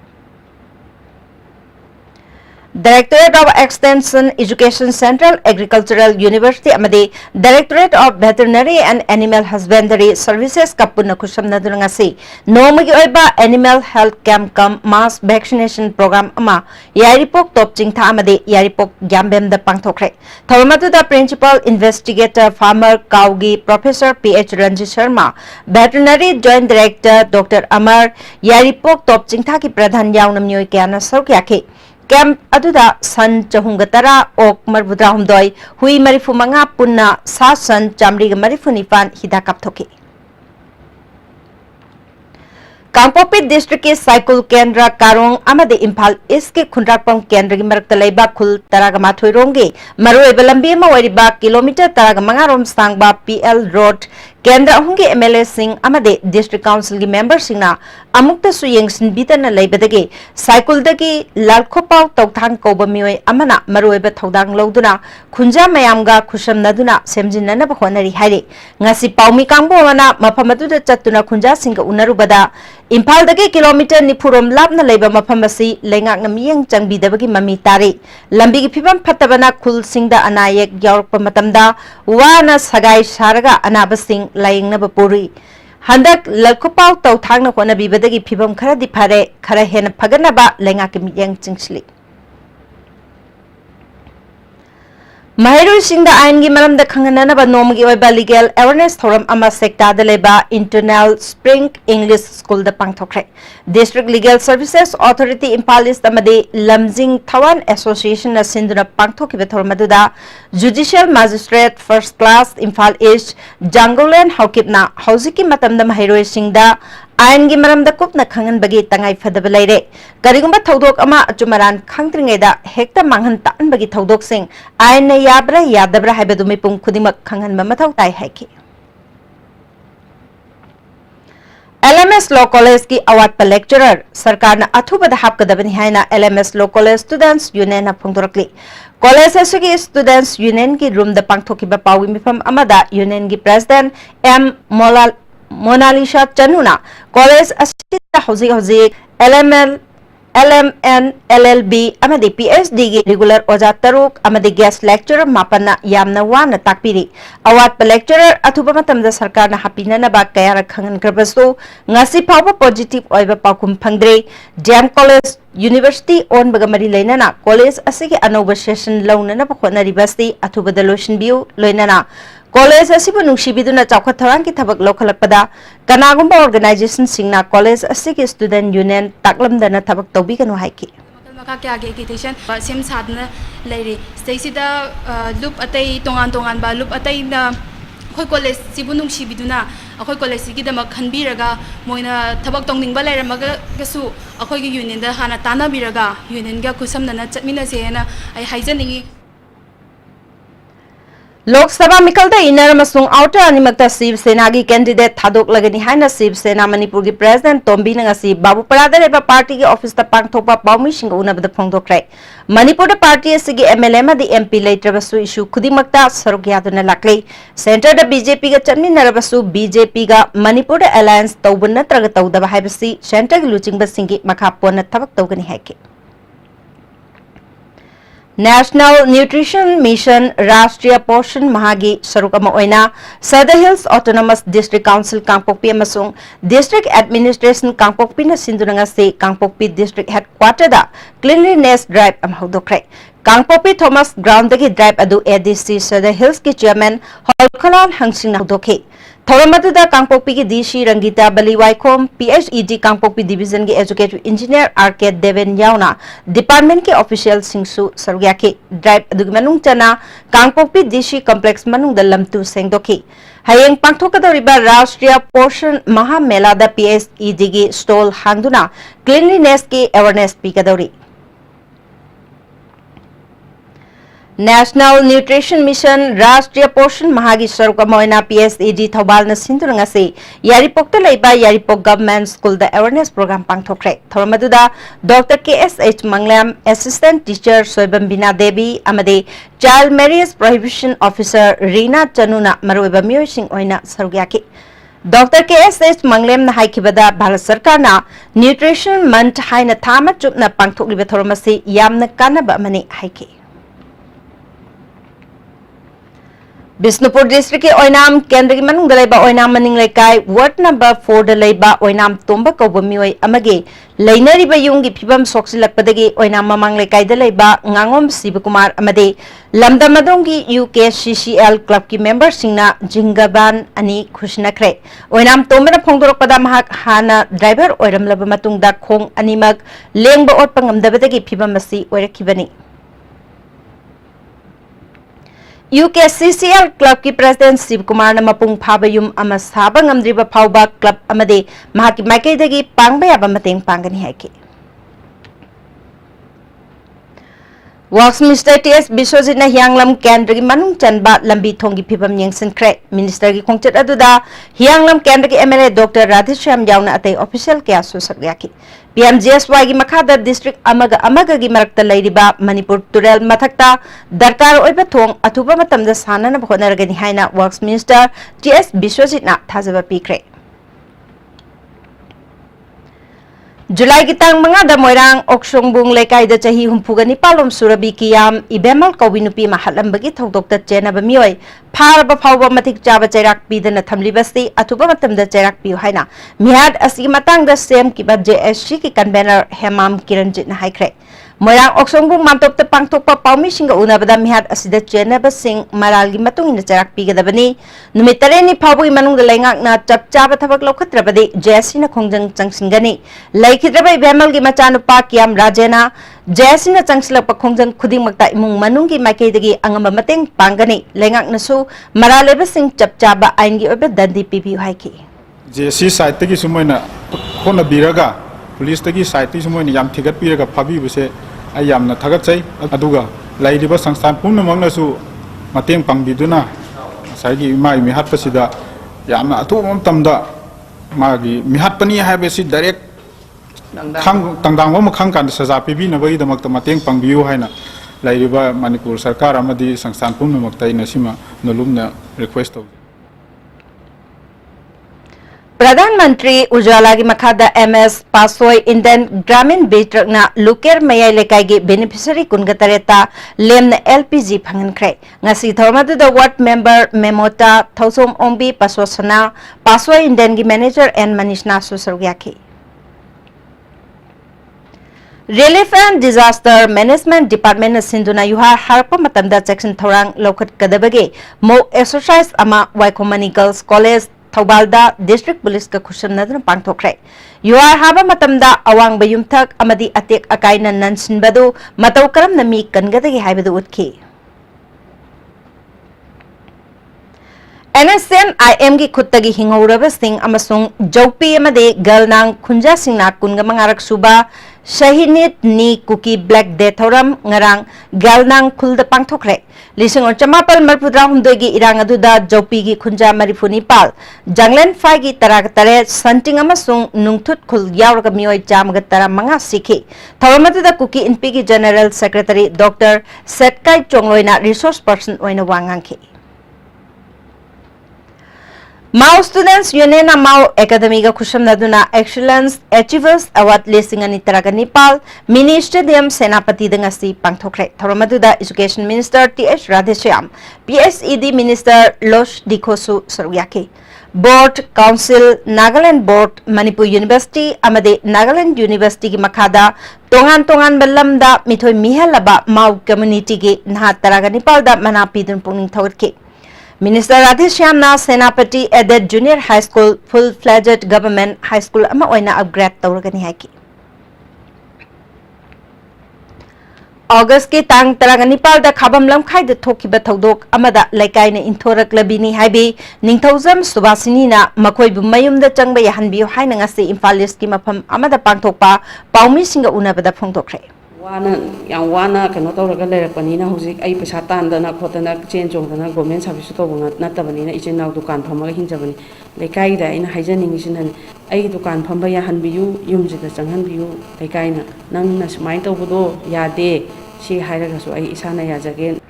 Directorate of Extension Education Central Agricultural University Amadi Directorate of Veterinary and Animal Husbandry Services Kapuna Kushamna Durangasi Nomagi Oiba Animal Health Camp Cum Mass Vaccination Program Ama Yaripok Top Chingtha Amadi Yaripok Gyambem the Pangthokre Tharamatu the Principal Investigator Farmer Kaugi Professor PH Ranjit Sharma Veterinary Joint Director Dr. Amar Yaripok Top Chingtha ki Pradhan Yaunam Nyoy Kyana Saukyaki Camp aduda san chahungatara ok marbudra humdoi hui marifu manga punna sa san chamri ga marifu nipan hidakap thoki Kangpopi District ke Cycle Kendra Karong amade Imphal East ke Khundrakpam Kendra gi marakta leiba khul taraga mathoi ronge maroi belambi ma wariba kilometer taraga manga rom sangba PL Road Kendra hungi MLA Singh amade District Council gi member singna amukta suyeng sinbitana leibadagi cycle dagi lalkhopau tawthang koba mioi amana maroi ba thodang loduna khunja mayamga khushamnaduna semjinna ba honari haire ngasi paumi kangbo wana maphamadu da chattuna khunja singa unarubada Imphal dagi kilometer nipurom labna leiba maphamasi lengak na miyang changbidabagi mami tari lambi gi phibam phatabana khul singda anayek yaurpa matamda wana sagai saraga anabasing layingna bapuri Handak lalkhopau tawthangna hona bibadagi phibam khara di phare khara hena phagana ba lengak ki miyang chingsli Mahiroi Ain gi maram da khangana ba nom gi oiba legal awareness thoram ama sekta da leba internal spring English school da pangthokre District Legal Services Authority Impal East amade Lamjing Thawan Association na sinduna pangthoki be thormaduda Judicial Magistrate First Class Impal East Jangolen Haukipna Hauziki matam da mahiroi singda Ain gi maram da kupna khangan bagi tangai fadaba leire karigumba thodok ama achumaran khangtringai da hekta manghan tan bagi thodok sing ain na yabra yadabra haibadu mipum khudimak khanghan ma mathau tai haiki LMS Law College ki award pa lecturer sarkar na athuba da hapkadabani haina LMS Law College Students Union na phongdorakli College asugi Students Union ki room da pangthoki ba pawi mifam amada Union ki President M Monalisha Chanuna College asita hozi LMN LLB amadi PhD gi regular oja taruk amadi guest lecturer mapana yamna wana takpiri award pa lecturer athuba matam da sarkar na hapina na ba kaya rakhangan krabasu ngasi phawba positive oiba pakum phangdre Jam College University on bagamari lainana college asigi anoba session launa na pakhona ribasti athuba da lotion view lainana College asibu nungsibiduna chawkhat tharang ki thabak lokhalakpada kanagumba organization singna college asigi student union taklamdana thabak tobi kanu haiki maka kya ge agitation sem sadna leiri staisida loop atai tongan ba loop atai na khoi college sibu nungsibiduna akhoi college gi dama khanbiraga moina thabak tongning ba leiramaga gasu akhoi gi union da hana tana biraga union ga kusamna chatmina se na ai haijaningi Lok Sabha Mikalda inner masung outer animakta Shiv Sena gi candidate thadok lagani haina Shiv Sena Manipur gi president Tombi ngasi Babu Parada reba party gi office ta pangthokpa paumi singa unabda phongdokre Manipur da party asigi MLA ma di MP later basu issue khudimakta saruk yaduna lakle center da BJP ga chamni narabasu BJP ga Manipur da alliance tawbun natraga tawdaba haibasi center gi luchingba singi makha ponna thabak tawgani haike National Nutrition Mission Rashtriya Poshan Mahagi Sarukama Oina Sada Hills Autonomous District Council Kangpokpi amasung District Administration Kangpokpi na sindunanga se Kangpokpi District Headquarter da Cleanliness Drive amhaudokre Kangpokpi Thomas Ground dagi drive adu ADC Sada Hills ki chairman Holkalan Hangsing na hudokhe Thoramatuda Kangpokpi ki DC Rangita Baliwaikom PhD Kangpokpi Division ki Executive Engineer RK Deven Yauna Department ke official singsu sarugyaki drive adugimanung chana Kangpokpi DC Complex manung da lamtu sengdoki Hayeng pangthokadoriba Rashtriya Poshan Maha Mela da PhD gi stall hangduna cleanliness ki awareness pikadori National Nutrition Mission Rashtriya Poshan Mahagi Saruka Moina PSED Thobal na sinduranga se Yaripok ta leiba Yaripok Government School da awareness program pangthokre Thoramaduda Dr. KSH Manglam Assistant Teacher Soibam Bina Devi amade Child Marriage Prohibition Officer Rina Chanuna maruiba miyoi sing oina sarugyaki Dr. KSH Manglam na haikibada Bharat Sarkar na Nutrition Month haina thama chup na pangthokliba thoramasi yamna kanaba mani haiki Bisnupur District ki Oinam Kendra ki manung dalaiba Oinam maning laikai ward number 4 dalaiba Oinam Tomba kauba mioi amage lainariba yung gi phibam soksilakpadagi Oinam mamang laikai dalaiba Ngangom Sibakumar amade lamdamadong gi UKCCL club ki member singna Jingaban ani khusnakre Oinam Tomba na phongdorokpada mahak hana driver oiramlaba matungda khong animag lengba ot pangamdabadagi phibam asi oirakibani UKCCL Club ki President Shiv Kumar na mapung phabayum ama saba ngamdriba phawba club amade mahaki maikei dagi pangba yaba mateng pangani haiki Works Minister TS Biswajit na Hianglam Kendra ki manung chanba lambi thong gi phibam yengsin kre Minister ki khongchat aduda Hianglam Kendra ki MLA Dr. Radheshyam yauna atei official kya susakyaki PMGSY gi makhada district amaga gi marakta leiriba Manipur Turel mathakta darkar oiba thong athuba matamda sanana bhonaragani haina Works Minister TS Biswajit na thajaba pikre July gitang mga da moirang oksongbung lekay da chahi humpugani palom surabi kiyam ibemal kawinupi mahalambagi thogdok ta chena ba mioi pharaba phawba matik chaba chairak pidana thamlibasti athuba matamda chairak piu haina mihad asi matang da sem ki ba JSC ki convener Hemam Kiranjit na haikre Moirang Oksongbung Mamtop the Pangtokpa Paumishinga Unabada Mihat Asida Chenaba Singh Maralgi Matung in the Charak Pigadabani, Numitareni Pabu Manung the Langak na Chapchaba Tabak Lokatrabadi, Jesina Kongjang Changsingani, Laikidraba Bemalgi Machanu Pakiam Rajena, Jesina Changsla Pakongjang Kuding Makta Imung Manungi Makedagi Angamamateng Pangani, Langak Nasu, Maraleba Singh Chapchaba Aingi Oba Dandi Pipi Haiki. JC site tagi sumoina khona biraga police tagi site ti sumoina yam thigat piraga phabi buse ai yamna thagat chai aduga lairiba sangstan pumna mangna su mateng pangbiduna sagi mai mi hat pasida yamna athum tamda magi mi hat pani ha besi direct khang tangdang ma khang kan saza pibi na bai damak mateng pangbiu haina lairiba manipur sarkar amadi sangstan pumna maktai nasima nolumna request of Pradhan Mantri Ujala ki Makhada MS Pasoi Indian Gramin Betrak na Luker Mayai Lekai ki beneficiary kungatareta lem na LPG phangan kray. Ngasi thormadu the ward member Memota Thausom Ombi Paswasana Pasoi Indian ki manager and Manishna Susargyaki. Relief and Disaster Management Department na Sinduna Yuha Harpa Matamda Section Thorang Lokat Kadabage Mo exercise ama Waikomani Girls College Thaubalda District Police ka khusam nadna pangthokre yuar haba matamda awang bayumthak amadi atek akaina nansinbadu mataw karam na mi kangadagi haibadu utki NSN IM gi khuttagi hingoraba sing amasung jaupi amade galnang khunja singna kunga mangarak suba Shahinit ni Kuki Black Day Thoram ngarang galnang khulda pangthokre lising on chamapal marpudra humdogi irang aduda jopi gi khunja marifuni pal janglen fai gi tarakatare santing amasung nungthut khul yauraga mioi jamga tara manga sikhi thoramatuda Kuki NP gi General Secretary Dr. Setkai Chongloina resource person oina wangangki Mao Students Union na Mao Academy ga khusam naduna Excellence Achievers Award Lesing ani taraga Nepal Mini Stadium Senapati dengasi pangthokre thoramaduda Education Minister TH Radheshyam PSED Minister Losh Dikhosu Saryaki Board Council Nagaland Board Manipur University amade Nagaland University ki makhada tongan balamda mithoi mihalaba Mao community gi nha taraga Nepal da manapidun pungning thawatki Minister Radheshyam na Senapati added Junior High School full-fledged government high school ama oina upgrade tawragani haiki. August ki tang taragani palda khabam lamkhai de thokiba thodok amada laikai na inthorak labini haibi ningthauzam subasini na makoi bu mayum da changba yahanbiyo haina ngasi Imphal East ki mafam amada pangthokpa paumi singa unabada phongthokre. yang wana kano tawraga leirakpanina hojik ai paisa tandana khotana chen chongdana government service tawbanga natabanina ichin naw dukan phamaga hinjabani lekai da ina haijaningisin ai dukan phamba ya hanbiyu yumjida changhanbiyu lekai na nangna smai tawbudo yade si hairaga so ai isana yajage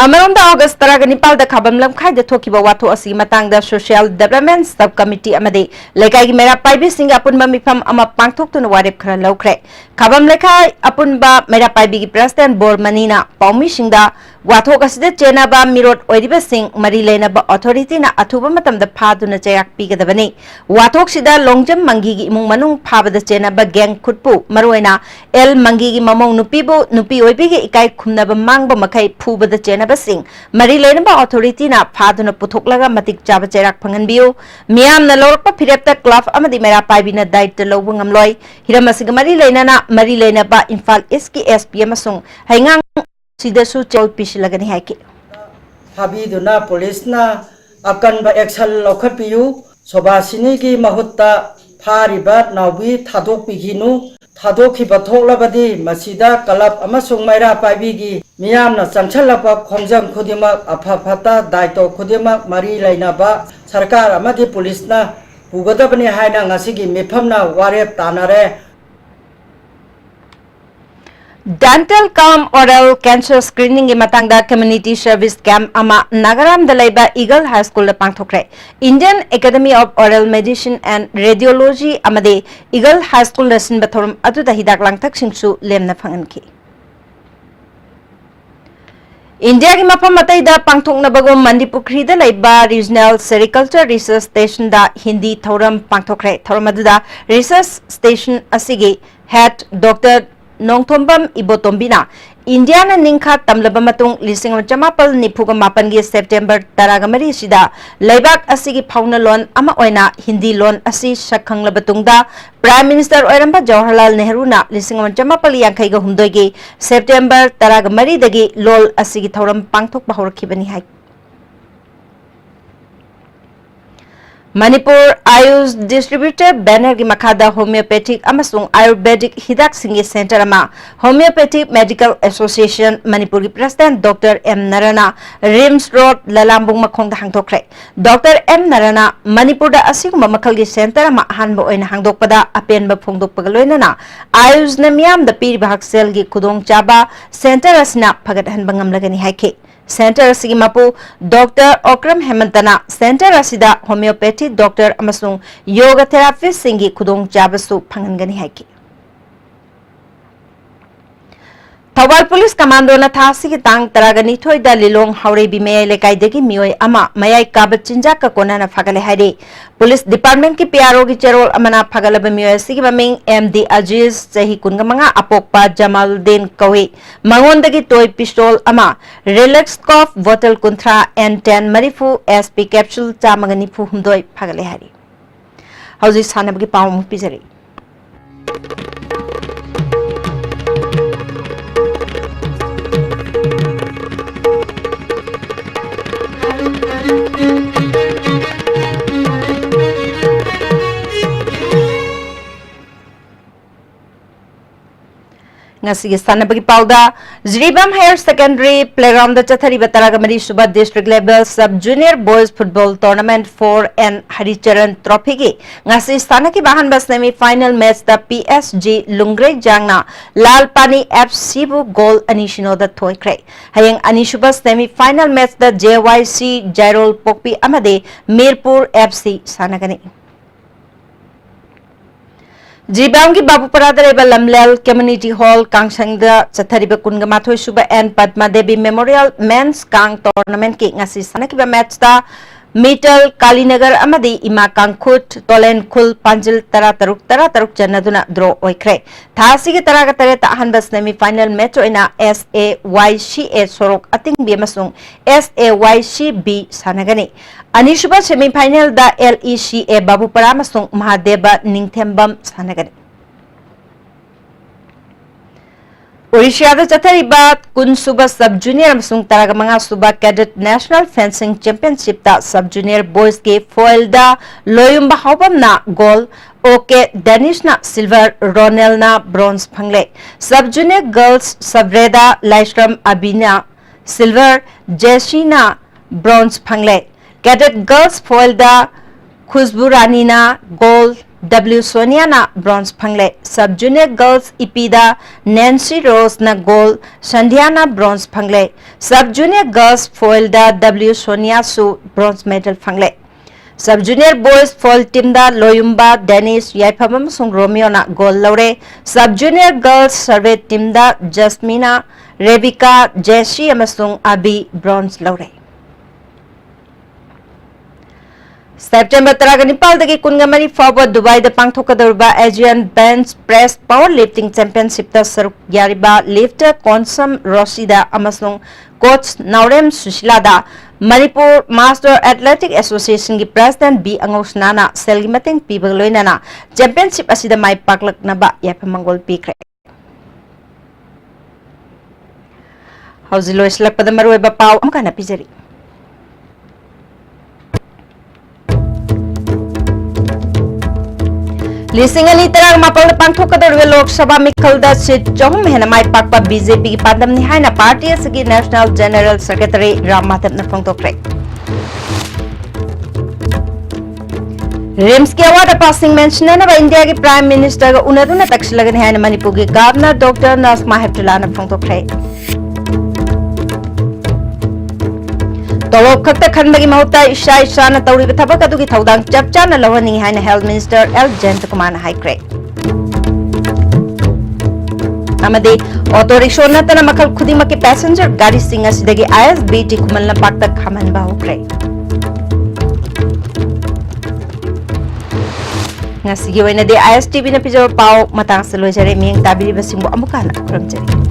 Amaronda August taragani palda khabam lamkhai de thokiba watho asi matangda Social Development Subcommittee amade lekai gi mera paibi singa apunba mifam ama pangthok tuna warep khara laukre khabam lekai apunba mera paibi gi President Bormanina paumi singda watho kasida chenaba mirot oiriba sing mari leinaba authority na athuba matamda phaduna chayak pigadabani wathok sida longjam mangi gi imung manung phabada chenaba gang khutpu maroina el mangi gi mamong nupibu nupi oibi gi ikai khumnaba mangba makai phubada chenaba sing mari leinaba authority na phaduna puthoklaga matik chaba cherak phanganbiu miam na lorpa phirepta club amadi mera paibina daitya lobu ngamloi hiramasiga mari leinana mari leinaba Imphal East ki SPM asung haingang sidasu chol pisilagani haiki habiduna police na akan ba action lokhapiu sobasini gi mahutta phariba nawi thadok piginu thadokhi bathoklabadi masida kalap amasung maira paibigi miyamna changchalapa khongjam khudima aphafata daito khudima mari lainaba sarkar amadi police na pugadabani haina ngasigi mifamna warep tanare Dental cum oral cancer screening gi matangda community service camp ama Nagaram dalaiba Eagle High School la pangthokre Indian Academy of Oral Medicine and Radiology amade Eagle High School lesson bathorum adu da hidak langthak singsu lemna phanganki India ki mafam matai da pangthok na bagom Manipuri da laiba Regional Sericulture Research Station da Hindi thoram pangthokre thoram aduda Research Station asigi Head Dr. Nongthombam Ibotombina India na ningkha tamlaba matung lising chamapal nipuga mapan gi September taragamari sida laibak asigi phauna lon ama oina Hindi lon asi sakhang labatungda Prime Minister Oiramba Jawaharlal Nehru na lising chamapal yankhai ga humdoi gi September taragamari dagi lol asigi thoram pangthok bahorkhibani hai Manipur Ayush Distributor Banner ki makhada Homeopathic amasung Ayurvedic hidak singi center ama Homeopathic Medical Association Manipur ki President Dr. M. Narana Rims Road Lalambung makhong da hangtokre Dr. M. Narana Manipur da asiguma makhal ki center ama hanbo oina hangdokpada apenba phongdok pagaloina na Ayush na miyam da piri bahaksel ki khudong chaba center asna phagat hanbangam lagani haike Center asigi mapu Dr. Okram Hemantana Center asida Homeopathy Doctor amasung Yoga Therapist singi khudong chabasu phangangani haiki Thawal Police Commando na thasi ki tang taragani thoi da lilong haure bi mayai lekai degi mioi ama mayai kabat chinja ka kona na phagale haide Police Department ki PRO ki cherol amana phagala ba mioi sigi maming MD Aziz sahi kunga manga apokpa Jamaluddin kawi mangon dagi toy pistol ama relax cough bottle kuntra N10 marifu SP capsule chamagani fu humdoi phagale hari hauji sanabgi pawm pizari Ngasi sana bagi pauda Zribam Higher Secondary Playground da chathari bataraga mari suba district level sub junior boys football tournament 4 and Haricharan trophy gi ngasi sana ki bahan bas semi final match da PSG Lungre jangna Lal Pani FC bu goal anishino da thoikre hayeng anishuba semi final match da JYC Jairol Pokpi amade Mirpur FC sanagani Jibangi Babu Paradare Lamlel Community Hall Kangsangda Chathariba Kungamathoi Suba and Padma Devi Memorial Men's Kang Tournament ki ngasi sanakiba match da Metal Kalinagar amadi Ima Kangkhut Tolen Khul Panjil Tara Taruk Janaduna draw oikre Thasi ki taraga tare ta hanba semi final match oina SAYCA Sorok Ating B amasung SAYCB sanagani Anishuba semi final da LECA Babu Paramasung Mahadeva Ningthembam sanagani Odisha da chathariba kun suba sub junior amasung taraga manga suba cadet national fencing championship da sub junior boys ke foil da loyumba hobam na gold OK Danish na silver Ronel na bronze phangle sub junior girls Sabreda Laishram Abina silver Jeshina bronze phangle cadet girls foil da Khushbu Rani na gold W Sonia na bronze phangle sub junior girls Ipida Nancy Rose na gold Sandhya na bronze phangle sub junior girls foil da W Sonia su bronze medal phangle sub junior boys foil team da Loyumba Dennis Yaipamam sung Romeo na gold laure sub junior girls survey team da Jasmina Rebecca Jessie amasung Abi bronze laure September Taraganipal dagi kungamari forward Dubai da pangthokadorba Asian Bench Press Powerlifting Championship da saruk yariba lifter Konsam Rosida amasung coach Naurem Sushila da Manipur Master Athletic Association ki President B Angosnana selgi mateng pibagloinana championship asida mai paklak naba yapamangol pikre Hauzilo islak padamaru eba pau amkana pizari Lisingani tarang mapal pangthokadorwe Lok Sabha mikhalda seat chahum hena mai pakpa BJP ki pandam ni haina party asigi National General Secretary Ram Mathep na phongtokre Rims ki award passing mention na India ki Prime Minister ga unaduna takshilagani haina Manipur ki Governor Dr. Nasma Heptula na phongtokre Tolok khakta khanbagi mahutta isha na tawriba thabak adugi thaudang chapcha na lawani haina Health Minister L Jayant Kumar haikre amade auto rickshaw natana makhal khudimaki passenger gari sing asidagi ISBT Khuman Lampakta khaman ba hokre ngasi gi oina de ISTV na pijo pau matang sa loisare miyang tabiri basingbo amukana kramjari